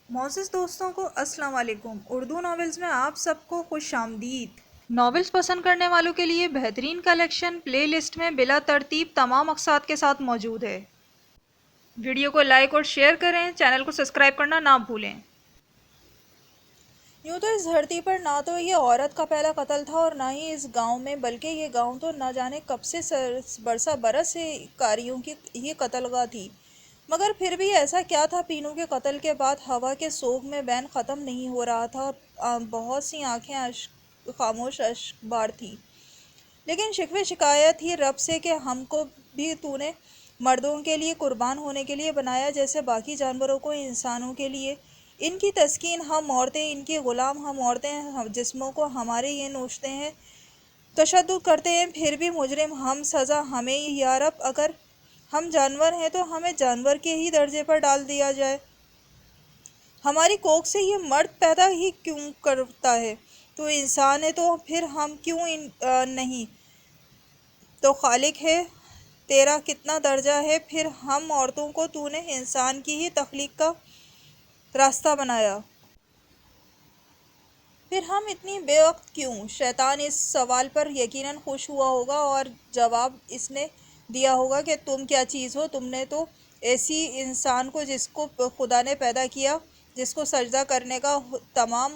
معزز دوستوں کو السلام علیکم۔ اردو ناولز میں آپ سب کو خوش آمدید۔ ناولز پسند کرنے والوں کے لیے بہترین کلیکشن پلے لسٹ میں بلا ترتیب تمام اقساط کے ساتھ موجود ہے۔ ویڈیو کو لائک اور شیئر کریں، چینل کو سبسکرائب کرنا نہ بھولیں۔ یوں تو اس دھرتی پر نہ تو یہ عورت کا پہلا قتل تھا اور نہ ہی اس گاؤں میں، بلکہ یہ گاؤں تو نہ جانے کب سے برسا برس سے کاریوں کی ہی قتل گاہ تھی۔ مگر پھر بھی ایسا کیا تھا پینو کے قتل کے بعد ہوا کے سوگ میں بین ختم نہیں ہو رہا تھا اور بہت سی آنکھیں خاموش اشک بار تھیں، لیکن شکوے شکایت ہی رب سے کہ ہم کو بھی تو نے مردوں کے لیے قربان ہونے کے لیے بنایا، جیسے باقی جانوروں کو انسانوں کے لیے۔ ان کی تسکین ہم عورتیں، ان کی غلام ہم عورتیں، جسموں کو ہمارے یہ نوچتے ہیں، تشدد کرتے ہیں، پھر بھی مجرم ہم، سزا ہمیں یا رب۔ اگر ہم جانور ہیں تو ہمیں جانور کے ہی درجے پر ڈال دیا جائے۔ ہماری کوکھ سے یہ مرد پیدا ہی کیوں کرتا ہے؟ تو انسان ہے تو پھر ہم کیوں نہیں؟ تو خالق ہے، تیرا کتنا درجہ ہے؟ پھر ہم عورتوں کو تو نے انسان کی ہی تخلیق کا راستہ بنایا۔ پھر ہم اتنی بے وقت کیوں؟ شیطان اس سوال پر یقیناً خوش ہوا ہوگا اور جواب اس نے دیا ہوگا کہ تم کیا چیز ہو؟ تم نے تو ایسی انسان کو، جس کو خدا نے پیدا کیا، جس کو سجدہ کرنے کا تمام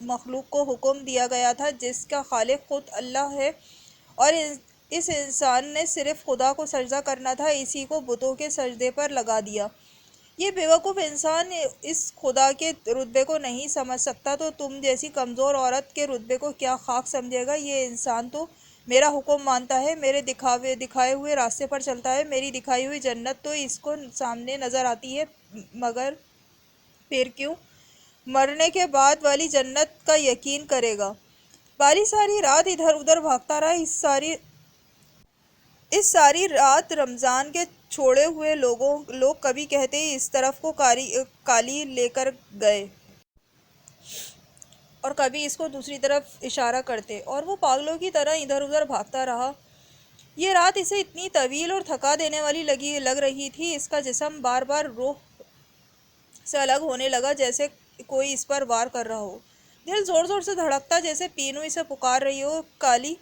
مخلوق کو حکم دیا گیا تھا، جس کا خالق خود اللہ ہے، اور اس انسان نے صرف خدا کو سجدہ کرنا تھا، اسی کو بتوں کے سجدے پر لگا دیا۔ یہ بیوقوف انسان اس خدا کے رتبے کو نہیں سمجھ سکتا، تو تم جیسی کمزور عورت کے رتبے کو کیا خاک سمجھے گا؟ یہ انسان تو میرا حکم مانتا ہے، میرے دکھائے ہوئے راستے پر چلتا ہے، میری دکھائی ہوئی جنت تو اس کو سامنے نظر آتی ہے، مگر پھر کیوں مرنے کے بعد والی جنت کا یقین کرے گا؟ بالی ساری رات ادھر ادھر بھاگتا رہا۔ اس ساری رات رمضان کے چھوڑے ہوئے لوگ کبھی کہتے اس طرف کو کالی لے کر گئے اور کبھی اس کو دوسری طرف اشارہ کرتے، اور وہ پاگلوں کی طرح ادھر ادھر بھاگتا رہا۔ یہ رات اسے اتنی طویل اور تھکا دینے والی لگ رہی تھی، اس کا جسم بار بار روح سے الگ ہونے لگا، جیسے کوئی اس پر وار کر رہا ہو۔ دل زور زور سے دھڑکتا، جیسے پینو اسے پکار رہی ہو، کالی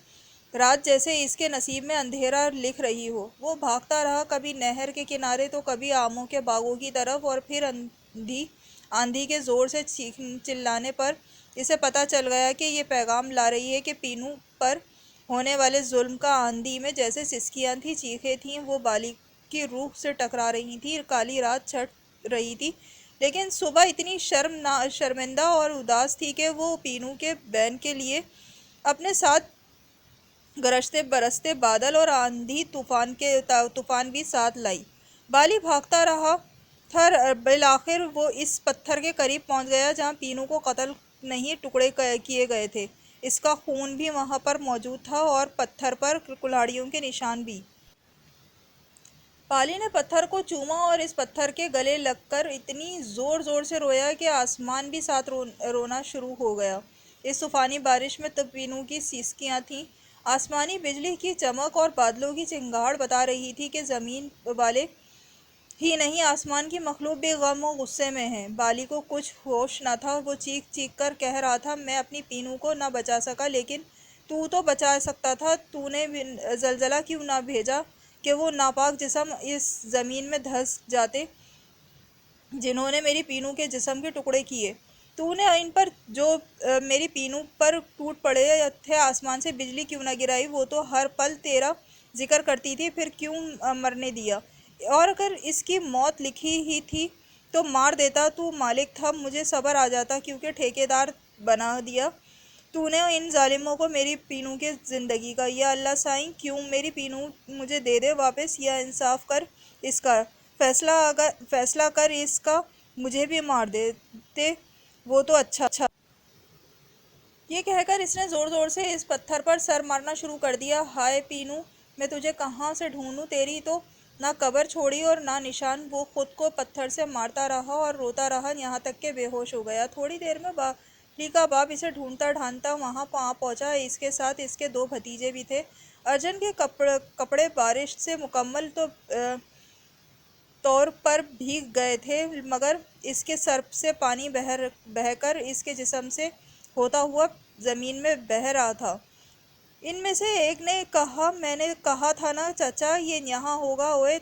رات جیسے اس کے نصیب میں اندھیرا لکھ رہی ہو۔ وہ بھاگتا رہا، کبھی نہر کے کنارے تو کبھی آموں کے باغوں کی طرف، اور پھر آندھی کے زور سے چلانے پر اسے پتہ چل گیا کہ یہ پیغام لا رہی ہے کہ پینو پر ہونے والے ظلم کا آندھی میں جیسے سسکیاں تھیں، چیخیں تھیں، وہ بالی کی روح سے ٹکرا رہی تھیں۔ کالی رات چھٹ رہی تھی، لیکن صبح اتنی شرمندہ اور اداس تھی کہ وہ پینو کے بین کے لیے اپنے ساتھ گرجتے برستے بادل اور آندھی طوفان بھی ساتھ لائی۔ بالی بھاگتا رہا تھا، بالآخر وہ اس پتھر کے قریب پہنچ گیا جہاں پینو کو قتل نہیں ٹکڑے کیے گئے تھے۔ اس کا خون بھی وہاں پر موجود تھا اور پتھر پر کلہاڑیوں کے نشان بھی۔ بالی نے پتھر کو چوما اور اس پتھر کے گلے لگ کر اتنی زور زور سے رویا کہ آسمان بھی ساتھ رونا شروع ہو گیا۔ اس طوفانی بارش میں تو پینو کی سیسکیاں تھیں، آسمانی بجلی کی چمک اور بادلوں کی چنگاڑ بتا رہی تھی کہ زمین والے ہی نہیں، آسمان کی مخلوق بھی غم و غصے میں ہے۔ بالی کو کچھ ہوش نہ تھا، وہ چیخ چیخ کر کہہ رہا تھا، میں اپنی پینو کو نہ بچا سکا، لیکن تو بچا سکتا تھا، تو نے زلزلہ کیوں نہ بھیجا کہ وہ ناپاک جسم اس زمین میں دھس جاتے جنہوں نے میری پینو کے جسم کے ٹکڑے کیے۔ تو نے ان پر جو میری پینو پر ٹوٹ پڑے تھے، آسمان سے بجلی کیوں نہ گرائی؟ وہ تو ہر پل تیرا ذکر کرتی تھی، پھر کیوں مرنے دیا؟ اور اگر اس کی موت لکھی ہی تھی تو مار دیتا، تو مالک تھا، مجھے صبر آ جاتا، کیونکہ ٹھیکیدار بنا دیا تو نے ان ظالموں کو میری پینو کے زندگی کا۔ یا اللہ سائیں، کیوں میری پینو مجھے دے دے واپس، یا انصاف کر اس کا، فیصلہ کر اس کا، مجھے بھی مار دیتے وہ تو اچھا۔ یہ کہہ کر اس نے زور زور سے اس پتھر پر سر مارنا شروع کر دیا۔ ہائے پینو، میں تجھے کہاں سے ڈھونڈوں؟ تیری تو نہ قبر چھوڑی اور نہ نشان۔ وہ خود کو پتھر سے مارتا رہا اور روتا رہا، یہاں تک کہ بے ہوش ہو گیا۔ تھوڑی دیر میں بالی کا باپ اسے ڈھونڈتا ڈھانڈتا وہاں پہنچا، اس کے ساتھ اس کے دو بھتیجے بھی تھے۔ ارجن کے کپڑے بارش سے مکمل تو طور پر بھیگ گئے تھے، مگر اس کے سر سے پانی بہہ کر اس کے جسم سے ہوتا ہوا زمین میں بہہ رہا تھا۔ ان میں سے ایک نے کہا، میں نے کہا تھا نا چچا یہ یہاں ہوگا، اوئے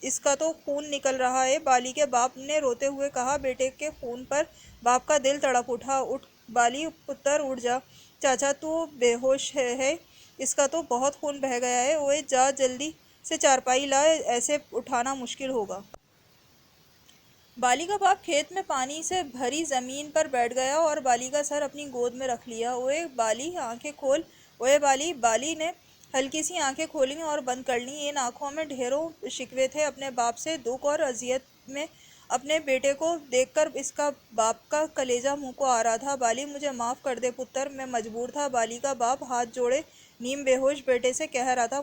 اس کا تو خون نکل رہا ہے۔ بالی کے باپ نے روتے ہوئے کہا۔ بیٹے کے خون پر باپ کا دل تڑپ اٹھا۔ اٹھ بالی پتر اٹھ جا، چاچا تو بے ہوش ہے، اس کا تو بہت خون بہہ گیا ہے، اوئے جا جلدی سے چارپائی لا، ایسے اٹھانا مشکل ہوگا۔ بالی کا باپ کھیت میں پانی سے بھری زمین پر بیٹھ گیا اور بالی کا سر اپنی گود میں رکھ لیا۔ اوئے بالی آنکھیں کھول، اوئے بالی۔ بالی نے ہلکی سی آنکھیں کھولیں اور بند کر لیں۔ ان آنکھوں میں ڈھیروں شکوے تھے اپنے باپ سے، دکھ اور اذیت میں اپنے بیٹے کو دیکھ کر اس کا باپ کا کلیجہ منہ کو آ رہا تھا۔ بالی مجھے معاف کر دے پتر، میں مجبور تھا۔ بالی کا باپ ہاتھ جوڑے نیم بے ہوش بیٹے سے کہہ رہا تھا،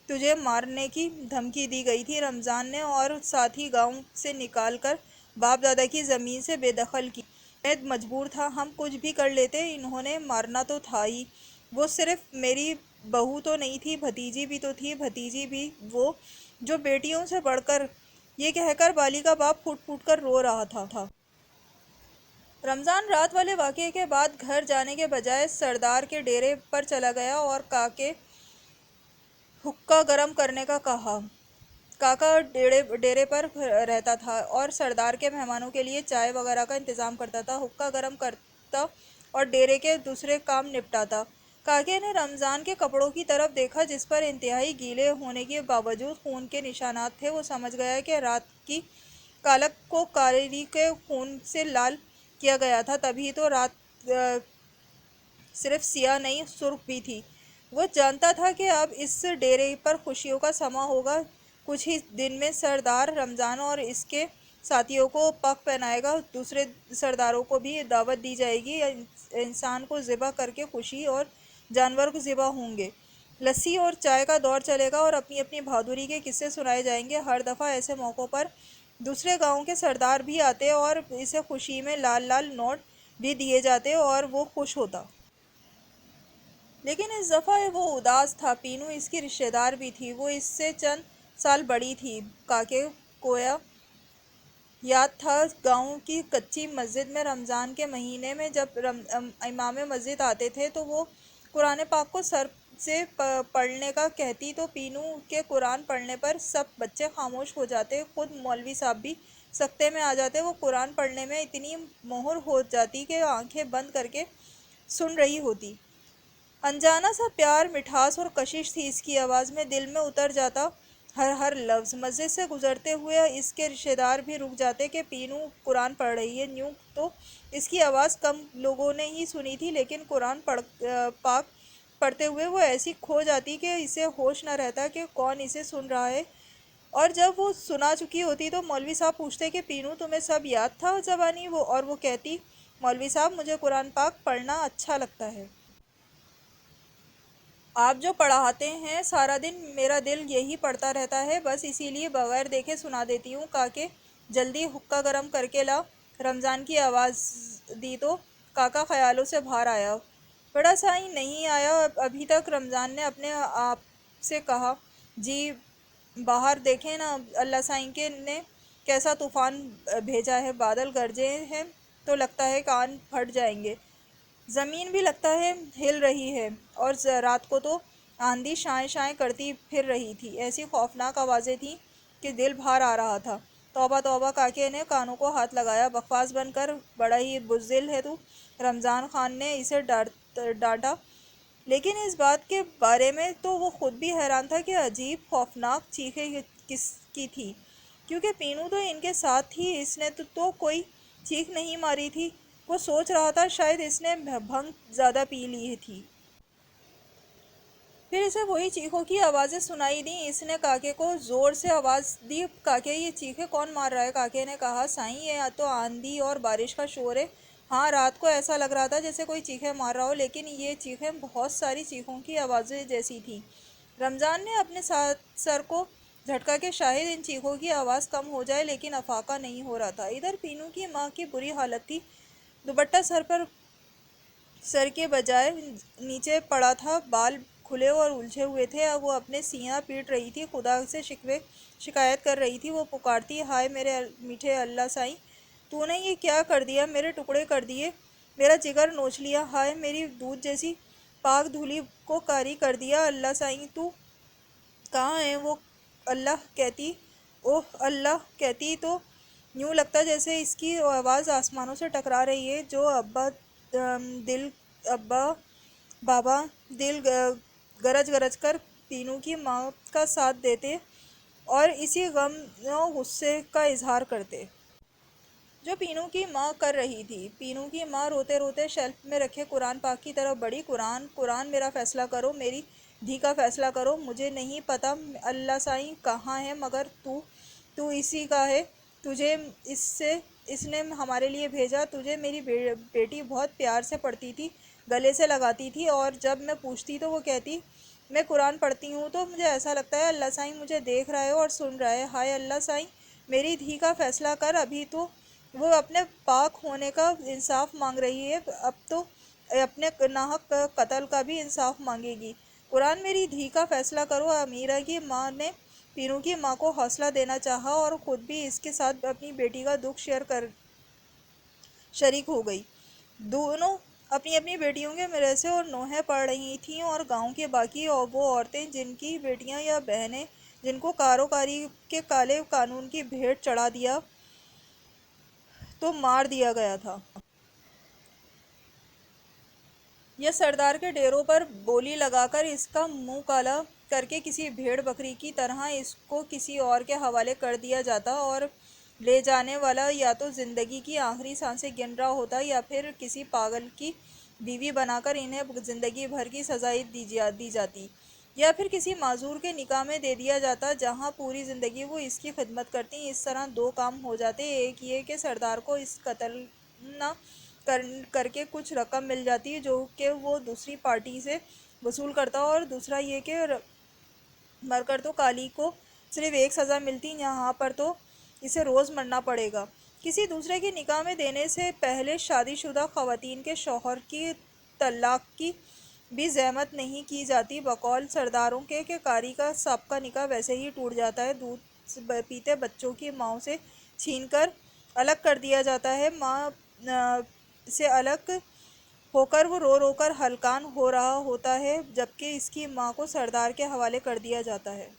تجھے مارنے کی دھمکی دی گئی تھی رمضان نے، اور ساتھ ہی گاؤں سے نکال کر باپ دادا کی زمین سے بے دخل کی۔ میں مجبور تھا، ہم کچھ بھی کر لیتے، انہوں نے مارنا تو تھا ہی۔ وہ صرف میری بہو تو نہیں تھی، بھتیجی بھی تو تھی، بھتیجی بھی وہ جو بیٹیوں سے بڑھ کر۔ یہ کہہ کر بالی کا باپ پھوٹ پھوٹ کر رو رہا تھا۔ رمضان رات والے واقعے کے بعد گھر جانے کے بجائے سردار کے ڈیرے پر چلا گیا اور کاکے حقہ گرم کرنے کا کہا۔ کاکا ڈیرے پر رہتا تھا اور سردار کے مہمانوں کے لیے چائے وغیرہ کا انتظام کرتا تھا، حقہ گرم کرتا اور ڈیرے کے دوسرے کام نپٹاتا۔ کاکے نے رمضان کے کپڑوں کی طرف دیکھا جس پر انتہائی گیلے ہونے کے باوجود خون کے نشانات تھے۔ وہ سمجھ گیا کہ رات کی کالک کو کالی کے خون سے لال کیا گیا تھا، تبھی تو رات صرف سیاہ نہیں سرخ بھی تھی۔ وہ جانتا تھا کہ اب اس ڈیرے پر خوشیوں کا سماں ہوگا۔ کچھ ہی دن میں سردار رمضان اور اس کے ساتھیوں کو پگ پہنائے گا، دوسرے سرداروں کو بھی دعوت دی جائے گی، انسان کو ذبح کر کے خوشی اور جانور کو ذبح ہوں گے، لسی اور چائے کا دور چلے گا اور اپنی اپنی بہادری کے قصے سنائے جائیں گے۔ ہر دفعہ ایسے موقعوں پر دوسرے گاؤں کے سردار بھی آتے اور اسے خوشی میں لال لال نوٹ بھی دیے جاتے اور وہ خوش ہوتا۔ لیکن اس دفعہ وہ اداس تھا۔ پینو اس کی رشتہ دار بھی تھی، وہ اس سے چند سال بڑی تھی۔ کاکے کو یاد تھا گاؤں کی کچی مسجد میں رمضان کے مہینے میں جب امام مسجد آتے تھے تو وہ قرآن پاک کو سر سے پڑھنے کا کہتی تو پینو کے قرآن پڑھنے پر سب بچے خاموش ہو جاتے، خود مولوی صاحب بھی سکتے میں آ جاتے۔ وہ قرآن پڑھنے میں اتنی مہر ہو جاتی کہ آنکھیں بند کر کے سن رہی ہوتی۔ انجانا سا پیار، مٹھاس اور کشش تھی اس کی آواز میں، دل میں اتر جاتا ہر لفظ۔ مسجد سے گزرتے ہوئے اس کے رشتہ دار بھی رک جاتے کہ پینو قرآن پڑھ رہی ہے۔ یوں تو اس کی آواز کم لوگوں نے ہی سنی تھی، لیکن قرآن پاک پڑھتے ہوئے وہ ایسی کھو جاتی کہ اسے ہوش نہ رہتا کہ کون اسے سن رہا ہے، اور جب وہ سنا چکی ہوتی تو مولوی صاحب پوچھتے کہ پینو تمہیں سب یاد تھا زبانی، اور وہ کہتی مولوی صاحب مجھے قرآن پاک پڑھنا اچھا لگتا ہے۔ آپ جو پڑھاتے ہیں سارا دن میرا دل یہی پڑھتا رہتا ہے، بس اسی لیے بغیر دیکھے سنا دیتی ہوں۔ کاکے جلدی حقہ گرم کر کے لا، رمضان کی آواز دی تو کاکا خیالوں سے باہر آیا۔ بڑا سائیں نہیں آیا ابھی تک، رمضان نے اپنے آپ سے کہا۔ جی باہر دیکھیں نا، اللہ سائیں نے کیسا طوفان بھیجا ہے، بادل گرجے ہیں تو لگتا ہے کان پھٹ جائیں گے، زمین بھی لگتا ہے ہل رہی ہے، اور رات کو تو آندھی شائیں شائیں کرتی پھر رہی تھی، ایسی خوفناک آوازیں تھیں کہ دل باہر آ رہا تھا۔ توبہ توبہ، کاکے نے کانوں کو ہاتھ لگایا، بکواس بند کر، بڑا ہی بزدل ہے تو، رمضان خان نے اسے ڈانٹا۔ لیکن اس بات کے بارے میں تو وہ خود بھی حیران تھا کہ عجیب خوفناک چیخیں کس کی تھی، کیونکہ پینو تو ان کے ساتھ تھی، اس نے تو کوئی چیخ نہیں ماری تھی۔ وہ سوچ رہا تھا شاید اس نے بھنگ زیادہ پی لی تھی۔ پھر اسے وہی چیخوں کی آوازیں سنائی دیں۔ اس نے کاکے کو زور سے آواز دی، کاکے یہ چیخیں کون مار رہا ہے؟ کاکے نے کہا، سائیں یہ تو آندھی اور بارش کا شور ہے۔ ہاں رات کو ایسا لگ رہا تھا جیسے کوئی چیخیں مار رہا ہو، لیکن یہ چیخیں بہت ساری چیخوں کی آوازیں جیسی تھیں۔ رمضان نے اپنے سر کو جھٹکا کہ شاید ان چیخوں کی آواز کم ہو جائے، لیکن افاقہ نہیں ہو رہا تھا۔ ادھر پینو کی ماں کی بری حالت تھی، دوپٹہ سر کے بجائے نیچے پڑا تھا، بال کھلے اور الجھے ہوئے تھے۔ اب وہ اپنے سینہ پیٹ رہی تھی، خدا سے شکایت کر رہی تھی۔ وہ پکارتی، ہائے میرے میٹھے اللہ سائیں، تو نے یہ کیا کر دیا؟ میرے ٹکڑے کر دیے، میرا جگر نوچ لیا، ہائے میری دودھ جیسی پاک دھولی کو کاری کر دیا۔ اللہ سائیں تو کہاں ہے؟ وہ اللہ کہتی، اوہ اللہ کہتی تو یوں لگتا جیسے اس کی آواز آسمانوں سے ٹکرا رہی ہے۔ جو ابا بابا دل گرج گرج کر پینو کی ماں کا ساتھ دیتے اور اسی غم و غصے کا اظہار کرتے جو پینو کی ماں کر رہی تھی۔ پینو کی ماں روتے روتے شیلف میں رکھے قرآن پاک کی طرف بڑھی۔ قرآن قرآن میرا فیصلہ کرو، میری دھی کا فیصلہ کرو، مجھے نہیں پتا اللہ سائیں کہاں ہے، مگر تو اسی کا ہے، تجھے اس نے ہمارے لیے بھیجا۔ تجھے میری بیٹی بہت پیار سے پڑھتی تھی، گلے سے لگاتی تھی، اور جب میں پوچھتی تو وہ کہتی میں قرآن پڑھتی ہوں تو مجھے ایسا لگتا ہے اللہ سائیں مجھے دیکھ رہا ہے اور سن رہا ہے۔ ہائے اللہ سائیں میری دھی کا فیصلہ کر۔ ابھی تو وہ اپنے پاک ہونے کا انصاف مانگ رہی ہے، اب تو اپنے ناحق قتل کا بھی انصاف مانگے گی۔ قرآن میری دھی کا فیصلہ کرو۔ امیرہ کی ماں نے پینو کی ماں کو حوصلہ دینا چاہا اور خود بھی اس کے ساتھ اپنی بیٹی کا دکھ شریک ہو گئی۔ دونوں اپنی اپنی بیٹیوں کے مدرسے اور نوحے پڑھ رہی تھیں، اور گاؤں کے باقی وہ عورتیں جن کی بیٹیاں یا بہنیں جن کو کاروکاری کے کالے قانون کی بھیٹ چڑھا دیا تو مار دیا گیا تھا، یا سردار کے ڈیروں پر بولی لگا کر اس کا منہ کالا کر کے کسی بھیڑ بکری کی طرح اس کو کسی اور کے حوالے کر دیا جاتا، اور لے جانے والا یا تو زندگی کی آخری سانسیں گن رہا ہوتا یا پھر کسی پاگل کی بیوی بنا کر انہیں زندگی بھر کی سزائیں دی جاتی، یا پھر کسی معذور کے نکاح میں دے دیا جاتا جہاں پوری زندگی وہ اس کی خدمت کرتی۔ اس طرح دو کام ہو جاتے، ایک یہ کہ سردار کو اس قتل نہ کر کے کچھ رقم مل جاتی جو کہ وہ دوسری پارٹی سے وصول کرتا، اور دوسرا یہ کہ مر کر تو کالی کو صرف ایک سزا ملتی، یہاں پر تو اسے روز مرنا پڑے گا۔ کسی دوسرے کی نکاح میں دینے سے پہلے شادی شدہ خواتین کے شوہر کی طلاق کی بھی زحمت نہیں کی جاتی، بقول سرداروں کے کہ کاری کا سابقہ نکاح ویسے ہی ٹوٹ جاتا ہے، دودھ پیتے بچوں کی ماؤں سے چھین کر الگ کر دیا جاتا ہے، ماں سے الگ ہو کر وہ رو رو کر ہلکان ہو رہا ہوتا ہے، جبکہ اس کی ماں کو سردار کے حوالے کر دیا جاتا ہے،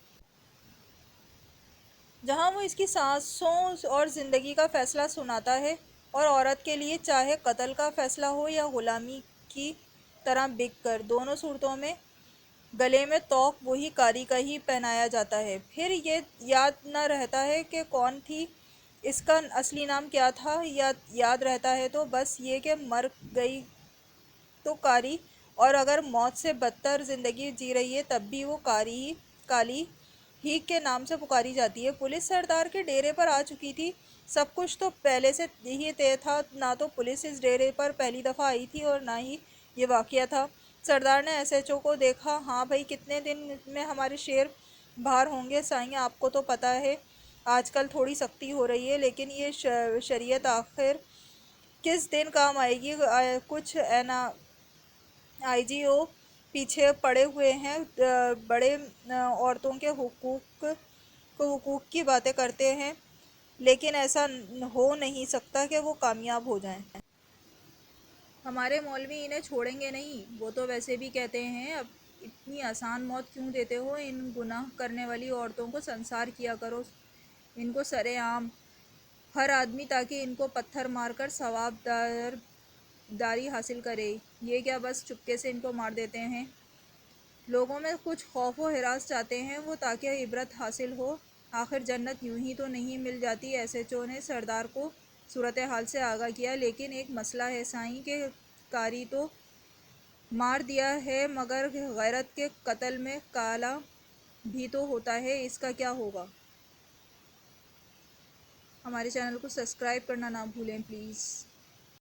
جہاں وہ اس کی سانسوں اور زندگی کا فیصلہ سناتا ہے، اور عورت کے لیے چاہے قتل کا فیصلہ ہو یا غلامی کی طرح بک کر، دونوں صورتوں میں گلے میں طوق وہی کاری کا ہی پہنایا جاتا ہے۔ پھر یہ یاد نہ رہتا ہے کہ کون تھی، اس کا اصلی نام کیا تھا، یاد رہتا ہے تو بس یہ کہ مر گئی تو کاری، اور اگر موت سے بدتر زندگی جی رہی ہے تب بھی وہ کالی ہی کے نام سے پکاری جاتی ہے۔ پولیس سردار کے ڈیرے پر آ چکی تھی، سب کچھ تو پہلے سے ہی طے تھا، نہ تو پولیس اس ڈیرے پر پہلی دفعہ آئی تھی اور نہ ہی یہ واقعہ تھا۔ سردار نے ایس ایچ او کو دیکھا، ہاں بھائی کتنے دن میں ہمارے شیر باہر ہوں گے؟ سائیں آپ کو تو پتہ ہے آج کل تھوڑی سختی ہو رہی ہے، لیکن یہ شریعت آخر کس دن کام آئے گی؟ کچھ آئی جی او پیچھے پڑے ہوئے ہیں، بڑے عورتوں کے حقوق کی باتیں کرتے ہیں، لیکن ایسا ہو نہیں سکتا کہ وہ کامیاب ہو جائیں۔ ہمارے مولوی انہیں چھوڑیں گے نہیں، وہ تو ویسے بھی کہتے ہیں اب اتنی آسان موت کیوں دیتے ہو، ان گناہ کرنے والی عورتوں کو سنسار کیا کرو، ان کو سرے عام ہر آدمی، تاکہ ان کو پتھر مار کر ثواب داری حاصل کرے۔ یہ کیا بس چپکے سے ان کو مار دیتے ہیں؟ لوگوں میں کچھ خوف و ہراس چاہتے ہیں وہ، تاکہ عبرت حاصل ہو، آخر جنت یوں ہی تو نہیں مل جاتی۔ ایس ایچ او نے سردار کو صورتحال سے آگاہ کیا، لیکن ایک مسئلہ ہے سائیں کہ کاری تو مار دیا ہے، مگر غیرت کے قتل میں کالا بھی تو ہوتا ہے، اس کا کیا ہوگا؟ ہمارے چینل کو سبسکرائب کرنا نہ بھولیں پلیز۔